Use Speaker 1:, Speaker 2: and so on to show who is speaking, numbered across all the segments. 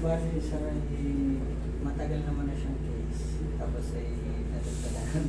Speaker 1: bali sa matagal naman na siyang case. Tapos ay nadagdagan.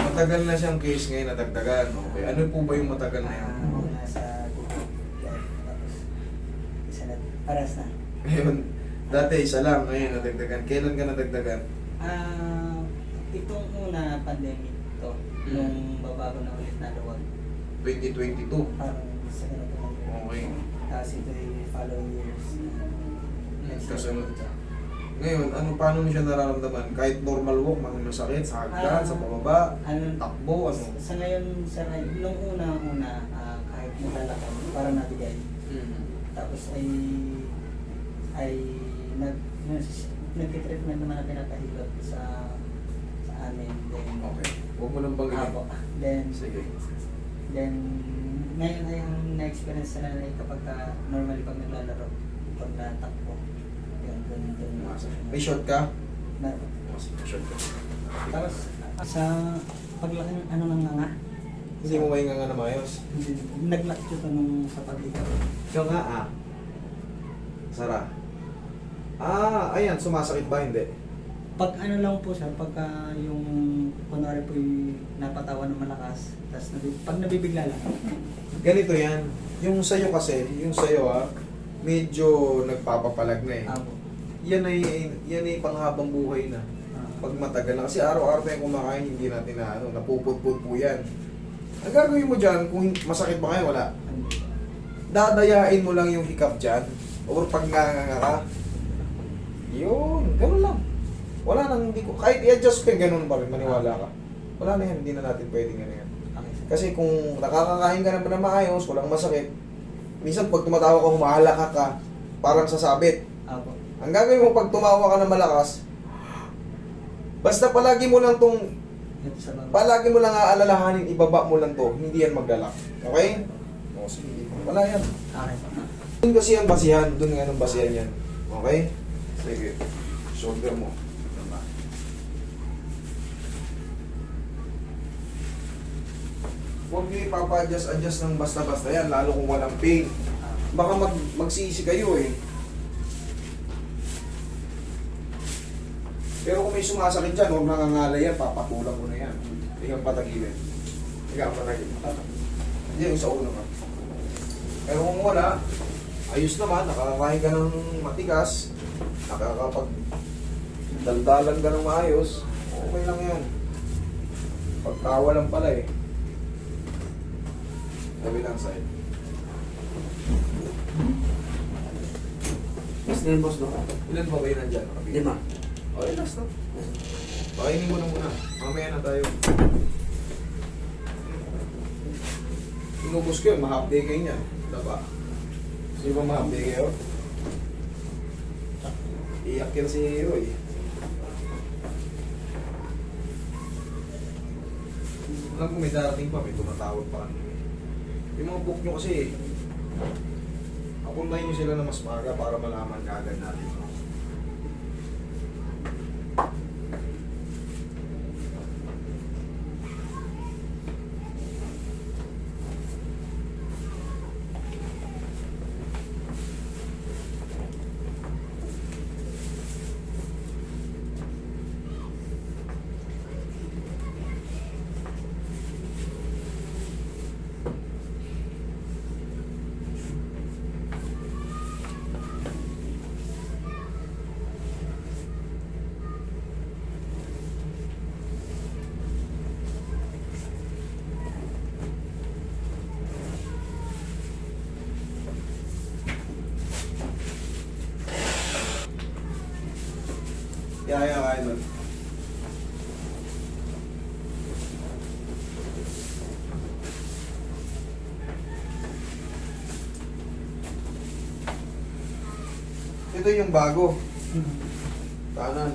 Speaker 2: Matagal na siyang case ngayon, nadagdagan. Okay. Ano po ba yung matagal na yun?
Speaker 1: Nasa Google Drive. Tapos isa na, paras na.
Speaker 2: Ngayon, dati isa lang, ngayon nadagdagan. Kailan ka nadagdagan?
Speaker 1: Itong una pandemic to, nung babago na ulit na luwag.
Speaker 2: 2022.
Speaker 1: Parang sa ganito na yun.
Speaker 2: Okay.
Speaker 1: Tapos ito yung following years.
Speaker 2: Kasunod. Ngayon, paano mo siya nararamdaman? Kahit normal walk, masakit, sa hagdan, sa pababa, takbo, ano?
Speaker 1: Sa ngayon, nung una, kahit maglalakad, parang nabigay. Tapos nag-treatment naman na pinapahilot sa amin. Then,
Speaker 2: Okay. Huwag mo nang banggitin.
Speaker 1: Apo. Then,
Speaker 2: Sige.
Speaker 1: ngayon ay ang na-experience na ay kapag normally pag naglalaro, pag natakbo, yun, dun.
Speaker 2: May shot ka?
Speaker 1: Meron.
Speaker 2: May shot ka.
Speaker 1: Tapos, sa paglaki ng nga,
Speaker 2: Hindi mo mainga nga na maayos.
Speaker 1: nag-lock ito nung sa pag-ikaw.
Speaker 2: Ikaw nga Sara. Ayan, sumasakit ba? Hindi.
Speaker 1: Pag ano lang po sir, pagka yung kunwari po yung napatawa ng malakas, tapos pag nabibigla lang.
Speaker 2: Ganito yan. Yung sayo kasi, medyo nagpapapalag na eh.
Speaker 1: Apo.
Speaker 2: Yan ay panghabang buhay na. Pag matagal na. Kasi araw-araw tayong kumakain, hindi natin napupudpud po yan. Ang gagawin mo dyan, kung masakit ba kayo, wala. Dadayain mo lang yung hiccup dyan. Or pag nganganga ka. Yun, ganun lang. Wala nang hindi ko, kahit i-adjust ko yung ganun pa rin, maniwala ka. Wala na yan, hindi na natin pwedeng ganun yan.
Speaker 1: Okay.
Speaker 2: Kasi kung nakakakain ka naman na maayos, walang masakit, minsan pag tumatawa ka, humahalaka ka, parang sasabit.
Speaker 1: Apo.
Speaker 2: Ang gagawin mo pag tumawa ka na malakas, basta palagi mo lang palagi mo lang aalalahanin, ibaba mo lang to, hindi yan maglalak. Okay? O, sige. Wala yan.
Speaker 1: Okay po.
Speaker 2: Doon kasi yan basihan, doon nga ng basihan yan. Okay? Sige. Shoulder mo. Huwag nyo ipapa-adjust ng basta-basta yan, lalo kung walang pain. Baka magsisi kayo eh. Pero kung may sumasakit dyan, huwag nangangalay yan, papatulang ko na yan. Ikaw patagilin. Ikaw patagilin. Hindi, yung sa ulo ka. Pero kung wala, ayos naman, nakakakain ka ng matigas, nakakapag daldalan ka ng maayos, okay lang yan. Pagtawa lang pala eh. Kabilang side.
Speaker 3: Mas na yung boss doon.
Speaker 2: Ilan pa ba yun nandyan?
Speaker 3: 5.
Speaker 2: Okay, last na. Pakainin mo na muna. Mamaya na tayo. Inubos ko yun, ma-half day kayo niyan. Diba? Sino ba ma-half day kayo? Iyak yan si Roy. Alam ko may darating pa, may tumatawag pa kanina. Yung mga book nyo kasi, apuntahin nyo sila na mas maaga para malaman kaagad natin. Kaya kain nun. Ito yung bago. Kanan.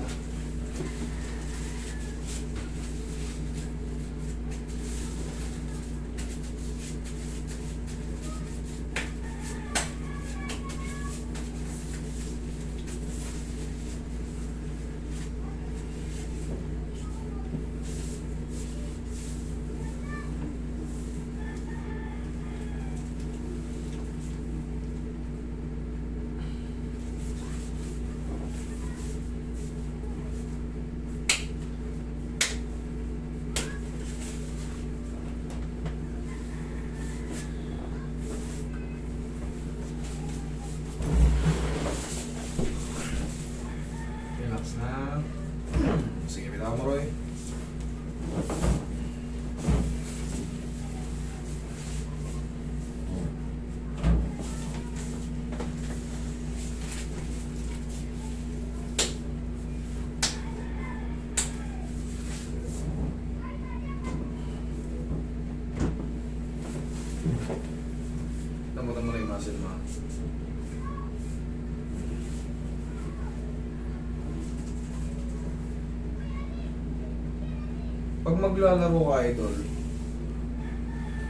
Speaker 2: Pag maglalaro ka, idol,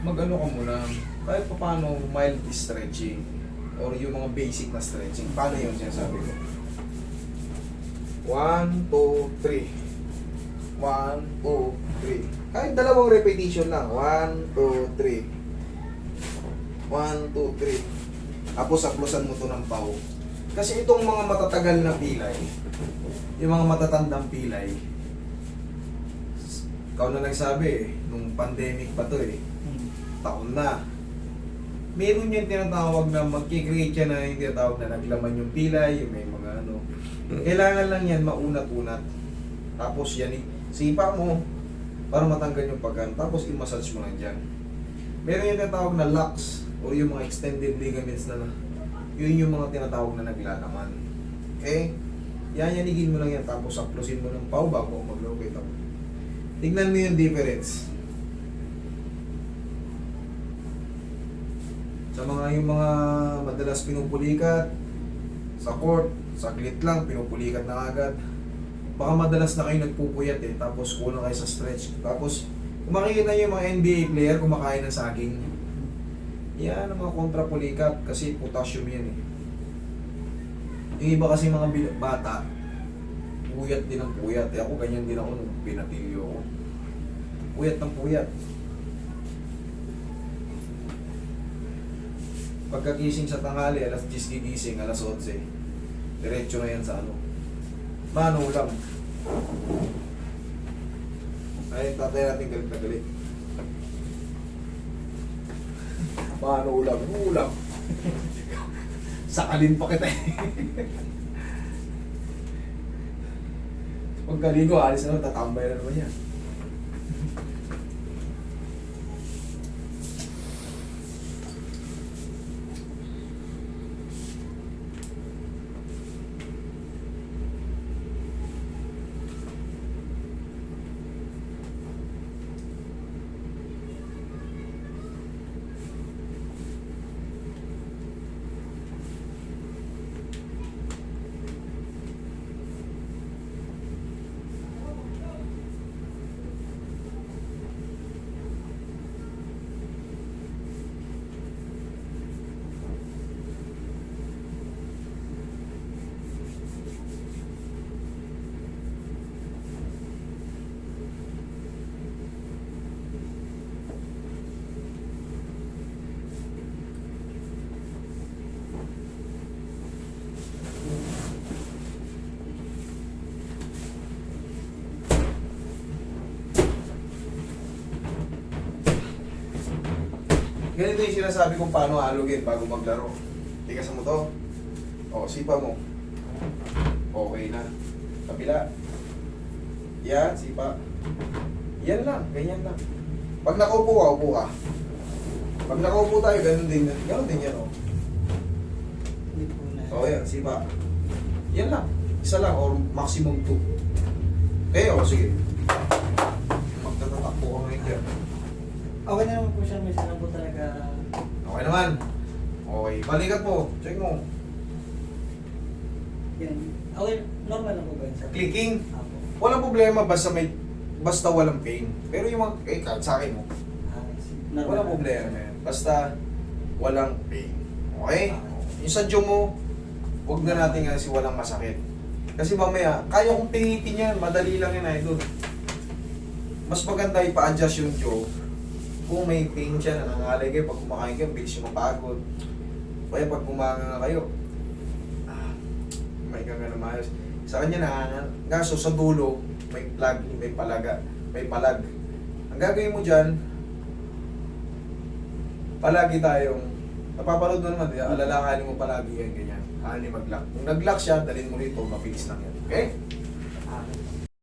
Speaker 2: mag-ano ka muna, kahit pa paano mild stretching or yung mga basic na stretching. Paano yun sinasabi ko? 1, 2, 3. 1, 2, 3. Kahit dalawang repetition lang. 1, 2, 3. 1, 2, 3. Tapos saplosan mo to ng pau. Kasi itong mga matatagal na pilay, yung mga matatandang pilay, ikaw na nagsabi eh, nung pandemic pa to eh, taon na. Meron yung tinatawag na magkikreate siya na yung tinatawag na naglaman yung pilay, yung may mga ano. Kailangan lang yan maunat-unat. Tapos yan sipa mo para matanggal yung pagkan. Tapos i-massage mo lang dyan. Meron yung tinatawag na locks o yung mga extended ligaments na yun yung mga tinatawag na naglalaman. Okay? Yanyanigin mo lang yan tapos saplosin mo ng pau bago mag-locate ako. Tignan mo yung difference. Sa yung mga madalas pinupulikat sa court, saglit lang pinupulikat na agad. Baka madalas na kayo nagpupuyat eh, tapos kulang kayo sa stretch. Tapos kung makikita nyo yung mga NBA player kumakain ng saging, yan ang mga kontrapulikat kasi potassium yan eh. Yung iba kasi mga bata, puyat din ang puyat. Eh ako ganyan din ako nung pinatilyo ko. Puyat ng puyat. Pagkagising sa tanghali, alas 10 gigising, alas 11. Diretso na yan sa ano. Mano ulam. Ay, tatay natin galit na galit. Mano ulam. Ulam. Sakalin pa kita eh. Pagkaligo, alis na naman, tatambay na naman yan. Ganito yung sinasabi kong paano alugin bago maglaro. Tigasan mo to. O, sipa mo. Okay na. Kabila. Yan, sipa. Yan lang, ganyan lang. Pag nakaupo ka, upo ka. Pag nakaupo tayo, ganun din yan, o.
Speaker 1: Hindi po na.
Speaker 2: O, yan, sipa. Yan lang. Isa lang, or maximum 2. Okay, o, sige. Magtatatakbo ka ngayon dyan.
Speaker 1: Okay na naman po siya, minsan lang po talaga.
Speaker 2: Okay naman. Okay, balikat mo. Check mo.
Speaker 1: Yan. Okay, normal lang po ba yun sir?
Speaker 2: Clicking.
Speaker 1: Apo.
Speaker 2: Walang problema basta walang pain. Pero yung mga, kahit sa akin mo,
Speaker 1: Normal
Speaker 2: walang
Speaker 1: lang.
Speaker 2: problema yan. Basta walang pain. Okay? Yung sa jaw mo, huwag na natin kasi walang masakit. Kasi mamaya, kaya kong pinitin yan. Madali lang yan, idol. Mas maganda ipa-adjust yung jaw. Kung may pain siya, nangangalay kayo, pag kumakain kayo, bilis yung mapagod. Kaya pag kumanga kayo, may kanga na maayos. Sa kanya ngaso sa dulo, may plug, may palag. Ang gagawin mo dyan, palagi tayong, napapanood mo naman, alalahanin mo palagi yan, ganyan. Hani mag-lock. Kung nag-lock siya, dalhin mo rito, mabilis lang yan. Okay?
Speaker 1: Okay.